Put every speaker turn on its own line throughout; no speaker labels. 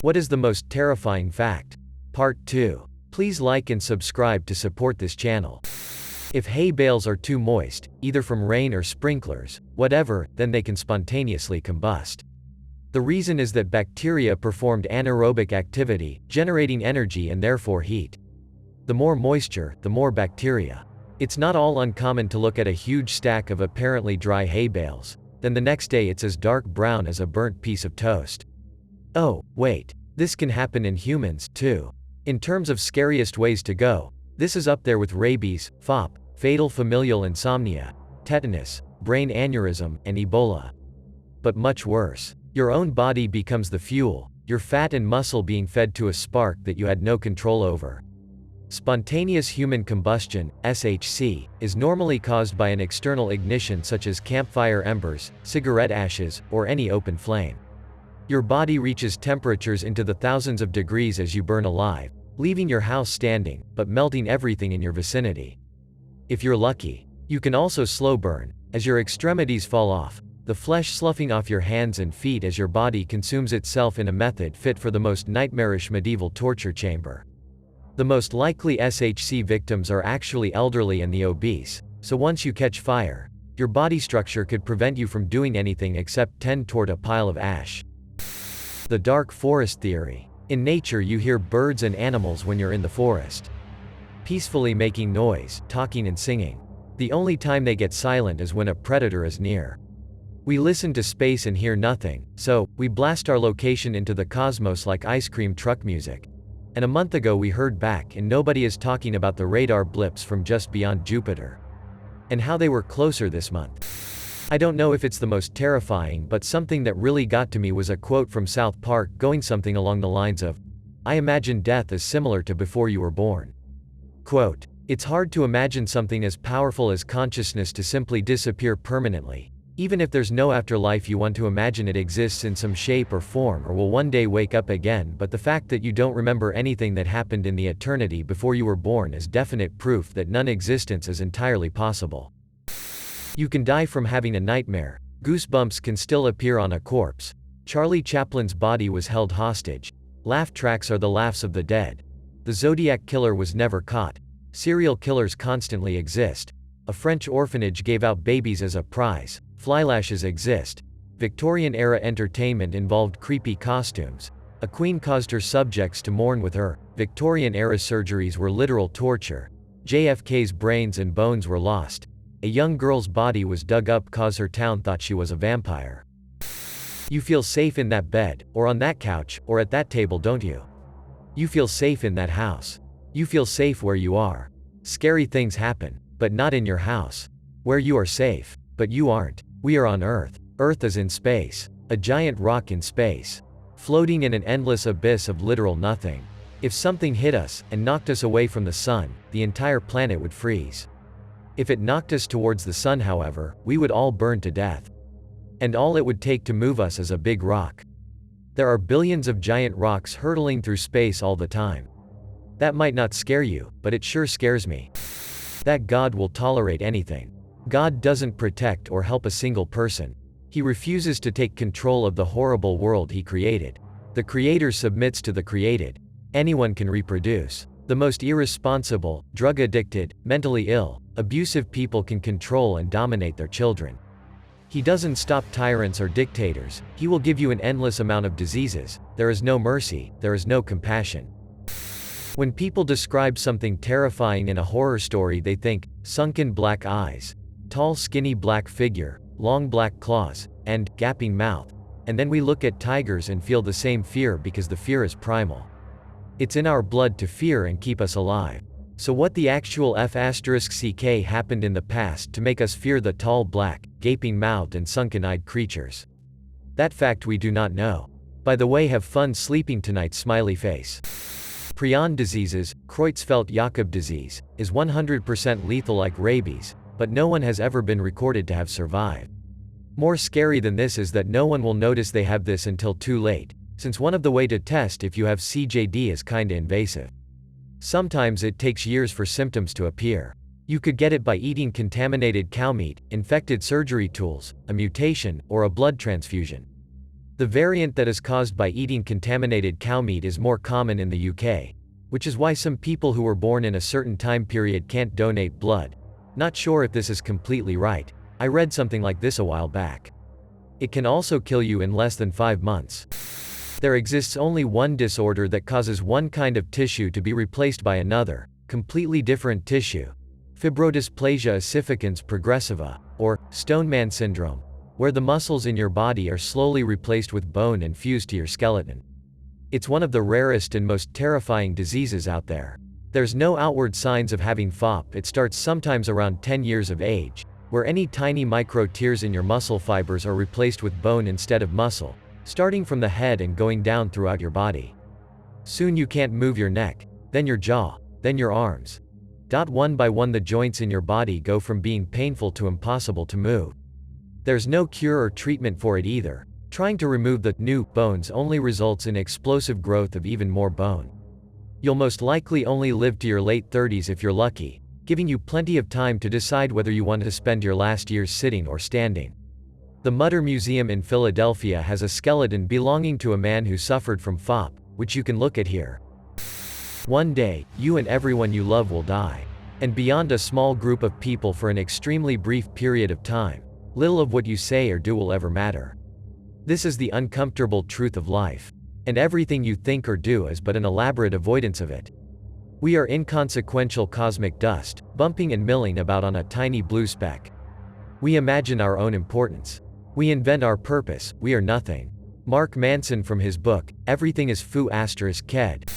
What is the most terrifying fact? Part 2. Please like and subscribe to support this channel. If hay bales are too moist, either from rain or sprinklers, whatever, then they can spontaneously combust. The reason is that bacteria performed anaerobic activity, generating energy and therefore heat. The more moisture, the more bacteria. It's not all uncommon to look at a huge stack of apparently dry hay bales, then the next day it's as dark brown as a burnt piece of toast. Oh, wait. This can happen in humans, too. In terms of scariest ways to go, this is up there with rabies, FOP, fatal familial insomnia, tetanus, brain aneurysm, and Ebola. But much worse. Your own body becomes the fuel, your fat and muscle being fed to a spark that you had no control over. Spontaneous human combustion, SHC, is normally caused by an external ignition such as campfire embers, cigarette ashes, or any open flame. Your body reaches temperatures into the thousands of degrees as you burn alive, leaving your house standing, but melting everything in your vicinity. If you're lucky, you can also slow burn, as your extremities fall off, the flesh sloughing off your hands and feet as your body consumes itself in a method fit for the most nightmarish medieval torture chamber. The most likely SHC victims are actually elderly and the obese, so once you catch fire, your body structure could prevent you from doing anything except tend toward a pile of ash. The dark forest theory. In nature you hear birds and animals when you're in the forest, peacefully making noise, talking and singing. The only time they get silent is when a predator is near. We listen to space and hear nothing, so we blast our location into the cosmos like ice cream truck music. And a month ago we heard back and nobody is talking about the radar blips from just beyond Jupiter. And how they were closer this month. I don't know if it's the most terrifying, but something that really got to me was a quote from South Park going something along the lines of, "I imagine death as similar to before you were born." Quote, "It's hard to imagine something as powerful as consciousness to simply disappear permanently. Even if there's no afterlife, you want to imagine it exists in some shape or form or will one day wake up again, but the fact that you don't remember anything that happened in the eternity before you were born is definite proof that non-existence is entirely possible. You can die from having a nightmare. Goosebumps can still appear on a corpse. Charlie Chaplin's body was held hostage. Laugh tracks are the laughs of the dead. The Zodiac killer was never caught. Serial killers constantly exist. A French orphanage gave out babies as a prize. Flylashes exist. Victorian-era entertainment involved creepy costumes. A queen caused her subjects to mourn with her. Victorian-era surgeries were literal torture. JFK's brains and bones were lost. A young girl's body was dug up cause her town thought she was a vampire. You feel safe in that bed, or on that couch, or at that table, don't you? You feel safe in that house. You feel safe where you are. Scary things happen, but not in your house. Where you are safe, but you aren't. We are on Earth. Earth is in space. A giant rock in space. Floating in an endless abyss of literal nothing. If something hit us, and knocked us away from the sun, the entire planet would freeze. If it knocked us towards the sun, however, we would all burn to death. And all it would take to move us is a big rock. There are billions of giant rocks hurtling through space all the time. That might not scare you, but it sure scares me. That God will tolerate anything. God doesn't protect or help a single person. He refuses to take control of the horrible world he created. The Creator submits to the created. Anyone can reproduce. The most irresponsible, drug-addicted, mentally ill, abusive people can control and dominate their children. He doesn't stop tyrants or dictators. He will give you an endless amount of diseases. There is no mercy, there is no compassion. When people describe something terrifying in a horror story, they think, sunken black eyes, tall skinny black figure, long black claws, and gaping mouth. And then we look at tigers and feel the same fear because the fear is primal. It's in our blood to fear and keep us alive. So what the actual F***ck happened in the past to make us fear the tall black, gaping-mouthed and sunken-eyed creatures? That fact we do not know. By the way, have fun sleeping tonight, smiley face. Prion diseases, Creutzfeldt-Jakob disease, is 100% lethal like rabies, but no one has ever been recorded to have survived. More scary than this is that no one will notice they have this until too late, since one of the way to test if you have CJD is kinda invasive. Sometimes it takes years for symptoms to appear. You could get it by eating contaminated cow meat, infected surgery tools, a mutation, or a blood transfusion. The variant that is caused by eating contaminated cow meat is more common in the UK, which is why some people who were born in a certain time period can't donate blood. Not sure if this is completely right. I read something like this a while back. It can also kill you in less than 5 months. There exists only one disorder that causes one kind of tissue to be replaced by another, completely different tissue. Fibrodysplasia ossificans progressiva, or Stoneman syndrome, where the muscles in your body are slowly replaced with bone and fused to your skeleton. It's one of the rarest and most terrifying diseases out there. There's no outward signs of having FOP. It starts sometimes around 10 years of age, where any tiny micro tears in your muscle fibers are replaced with bone instead of muscle, starting from the head and going down throughout your body. Soon you can't move your neck, then your jaw, then your arms. One by one the joints in your body go from being painful to impossible to move. There's no cure or treatment for it either. Trying to remove the new bones only results in explosive growth of even more bone. You'll most likely only live to your late 30s if you're lucky, giving you plenty of time to decide whether you want to spend your last years sitting or standing. The Mutter Museum in Philadelphia has a skeleton belonging to a man who suffered from FOP, which you can look at here. One day, you and everyone you love will die. And beyond a small group of people for an extremely brief period of time, little of what you say or do will ever matter. This is the uncomfortable truth of life. And everything you think or do is but an elaborate avoidance of it. We are inconsequential cosmic dust, bumping and milling about on a tiny blue speck. We imagine our own importance. We invent our purpose. We are nothing. Mark Manson from his book, Everything is Foo *Ked.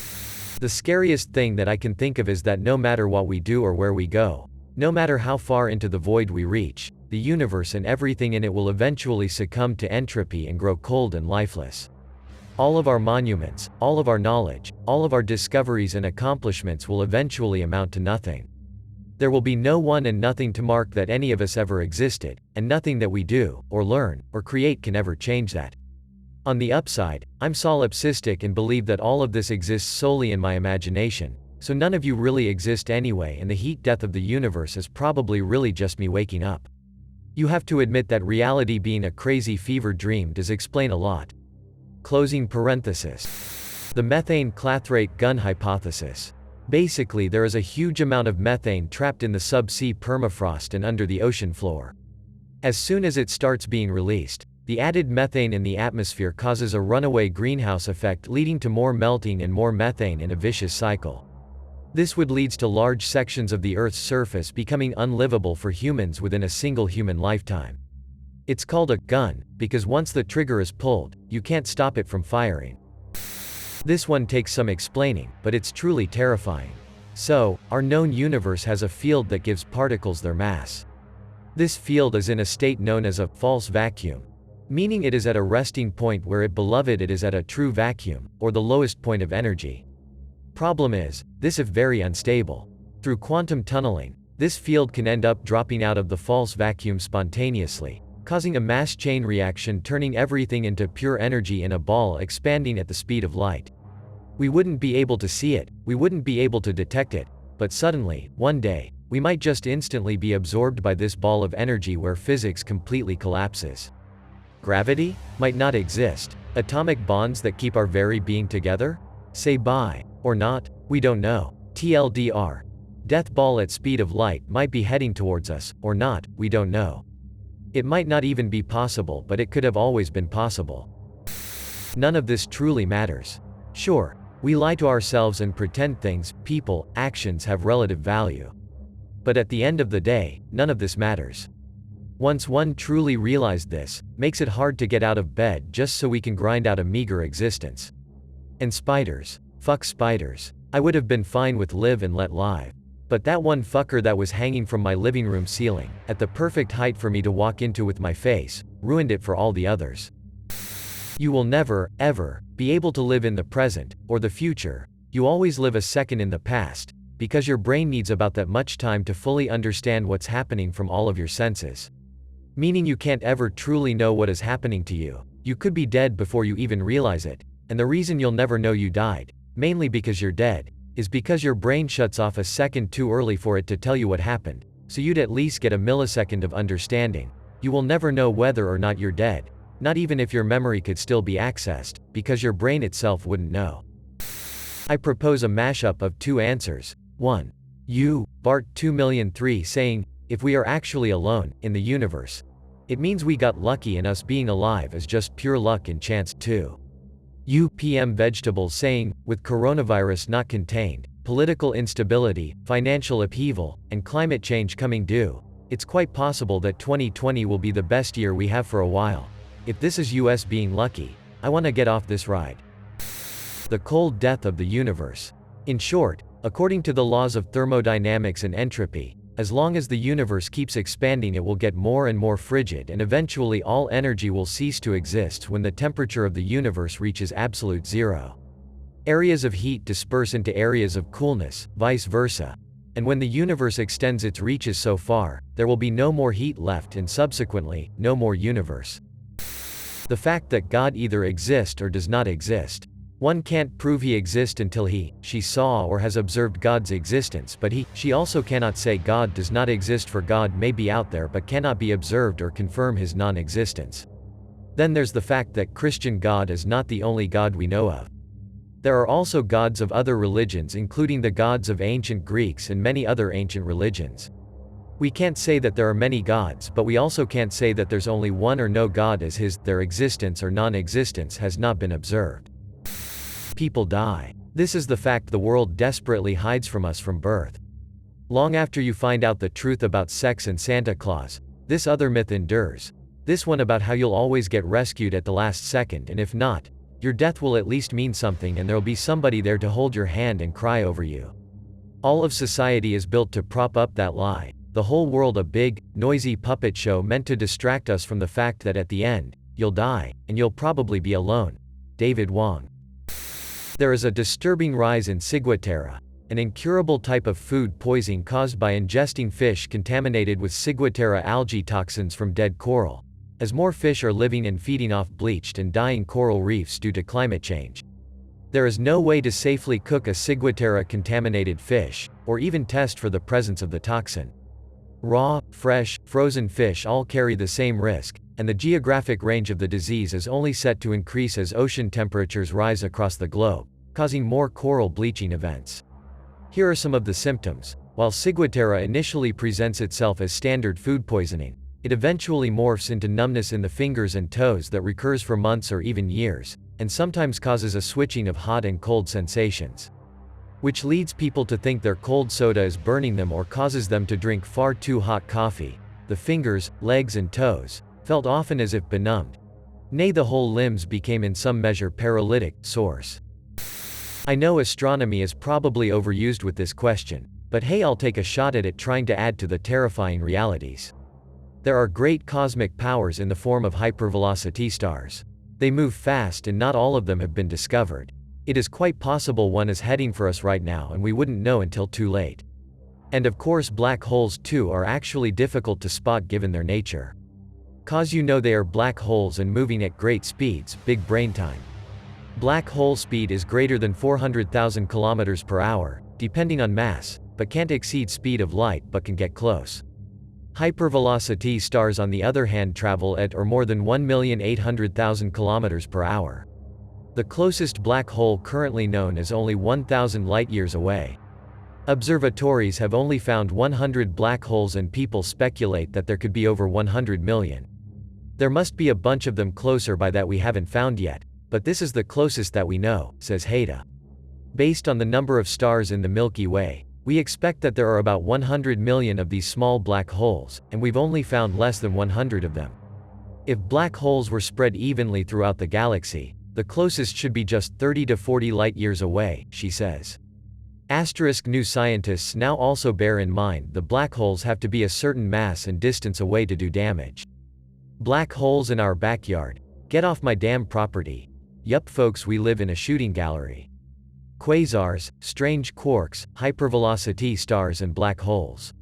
The scariest thing that I can think of is that no matter what we do or where we go, no matter how far into the void we reach, the universe and everything in it will eventually succumb to entropy and grow cold and lifeless. All of our monuments, all of our knowledge, all of our discoveries and accomplishments will eventually amount to nothing. There will be no one and nothing to mark that any of us ever existed, and nothing that we do, or learn, or create can ever change that. On the upside, I'm solipsistic and believe that all of this exists solely in my imagination, so none of you really exist anyway, and the heat death of the universe is probably really just me waking up. You have to admit that reality being a crazy fever dream does explain a lot. Closing parenthesis. The methane clathrate gun hypothesis. Basically, there is a huge amount of methane trapped in the subsea permafrost and under the ocean floor. As soon as it starts being released, the added methane in the atmosphere causes a runaway greenhouse effect, leading to more melting and more methane in a vicious cycle. This would lead to large sections of the Earth's surface becoming unlivable for humans within a single human lifetime. It's called a gun, because once the trigger is pulled, you can't stop it from firing. This one takes some explaining, but it's truly terrifying. So, our known universe has a field that gives particles their mass. This field is in a state known as a false vacuum, meaning it is at a resting point where it is at a true vacuum, or the lowest point of energy. Problem is, this is very unstable. Through quantum tunneling, this field can end up dropping out of the false vacuum spontaneously, causing a mass chain reaction, turning everything into pure energy in a ball expanding at the speed of light. We wouldn't be able to see it, we wouldn't be able to detect it, but suddenly, one day, we might just instantly be absorbed by this ball of energy where physics completely collapses. Gravity? Might not exist. Atomic bonds that keep our very being together? Say bye. Or not? We don't know. TLDR. Death ball at speed of light might be heading towards us, or not, we don't know. It might not even be possible, but it could have always been possible. None of this truly matters. Sure, we lie to ourselves and pretend things, people, actions have relative value. But at the end of the day, none of this matters. Once one truly realized this, makes it hard to get out of bed just so we can grind out a meager existence. And spiders. Fuck spiders. I would have been fine with live and let live. But that one fucker that was hanging from my living room ceiling, at the perfect height for me to walk into with my face, ruined it for all the others. You will never, ever, be able to live in the present, or the future. You always live a second in the past, because your brain needs about that much time to fully understand what's happening from all of your senses. Meaning you can't ever truly know what is happening to you. You could be dead before you even realize it, and the reason you'll never know you died, mainly because you're dead, is because your brain shuts off a second too early for it to tell you what happened, so you'd at least get a millisecond of understanding. You will never know whether or not you're dead, not even if your memory could still be accessed, because your brain itself wouldn't know. I propose a mashup of two answers. 1. You, Bart 2,000,003 saying, if we are actually alone, in the universe, it means we got lucky and us being alive is just pure luck and chance. 2. You, PM Vegetables saying, with coronavirus not contained, political instability, financial upheaval, and climate change coming due, it's quite possible that 2020 will be the best year we have for a while. If this is us being lucky, I want to get off this ride. The cold death of the universe. In short, according to the laws of thermodynamics and entropy, as long as the universe keeps expanding it will get more and more frigid and eventually all energy will cease to exist when the temperature of the universe reaches absolute zero. Areas of heat disperse into areas of coolness, vice versa. And when the universe extends its reaches so far, there will be no more heat left and subsequently, no more universe. The fact that God either exists or does not exist. One can't prove he exists until she saw or has observed God's existence, but she also cannot say God does not exist, for God may be out there but cannot be observed or confirm his non-existence. Then there's the fact that Christian God is not the only God we know of. There are also gods of other religions, including the gods of ancient Greeks and many other ancient religions. We can't say that there are many gods, but we also can't say that there's only one or no God, as their existence or non-existence has not been observed. People die. This is the fact the world desperately hides from us from birth. Long after you find out the truth about sex and Santa Claus, this other myth endures. This one about how you'll always get rescued at the last second, and if not, your death will at least mean something and there'll be somebody there to hold your hand and cry over you. All of society is built to prop up that lie. The whole world a big, noisy puppet show meant to distract us from the fact that at the end, you'll die, and you'll probably be alone. David Wong. There is a disturbing rise in ciguatera, an incurable type of food poisoning caused by ingesting fish contaminated with ciguatera algae toxins from dead coral, as more fish are living and feeding off bleached and dying coral reefs due to climate change. There is no way to safely cook a ciguatera contaminated fish, or even test for the presence of the toxin. Raw, fresh, frozen fish all carry the same risk, and the geographic range of the disease is only set to increase as ocean temperatures rise across the globe, causing more coral bleaching events. Here are some of the symptoms. While ciguatera initially presents itself as standard food poisoning, it eventually morphs into numbness in the fingers and toes that recurs for months or even years, and sometimes causes a switching of hot and cold sensations, which leads people to think their cold soda is burning them or causes them to drink far too hot coffee. The fingers, legs and toes felt often as if benumbed. Nay, the whole limbs became in some measure paralytic. Source. I know astronomy is probably overused with this question, but hey, I'll take a shot at it, trying to add to the terrifying realities. There are great cosmic powers in the form of hypervelocity stars. They move fast and not all of them have been discovered. It is quite possible one is heading for us right now and we wouldn't know until too late. And of course black holes too are actually difficult to spot given their nature. Cause they are black holes and moving at great speeds, big brain time. Black hole speed is greater than 400,000 kilometers per hour, depending on mass, but can't exceed speed of light but can get close. Hypervelocity stars on the other hand travel at or more than 1,800,000 kilometers per hour. The closest black hole currently known is only 1,000 light-years away. Observatories have only found 100 black holes and people speculate that there could be over 100 million. There must be a bunch of them closer by that we haven't found yet, but this is the closest that we know, says Haida. Based on the number of stars in the Milky Way, we expect that there are about 100 million of these small black holes, and we've only found less than 100 of them. If black holes were spread evenly throughout the galaxy, the closest should be just 30 to 40 light-years away, she says. New scientists now also bear in mind the black holes have to be a certain mass and distance away to do damage. Black holes in our backyard. Get off my damn property. Yup folks, we live in a shooting gallery. Quasars, strange quarks, hypervelocity stars and black holes.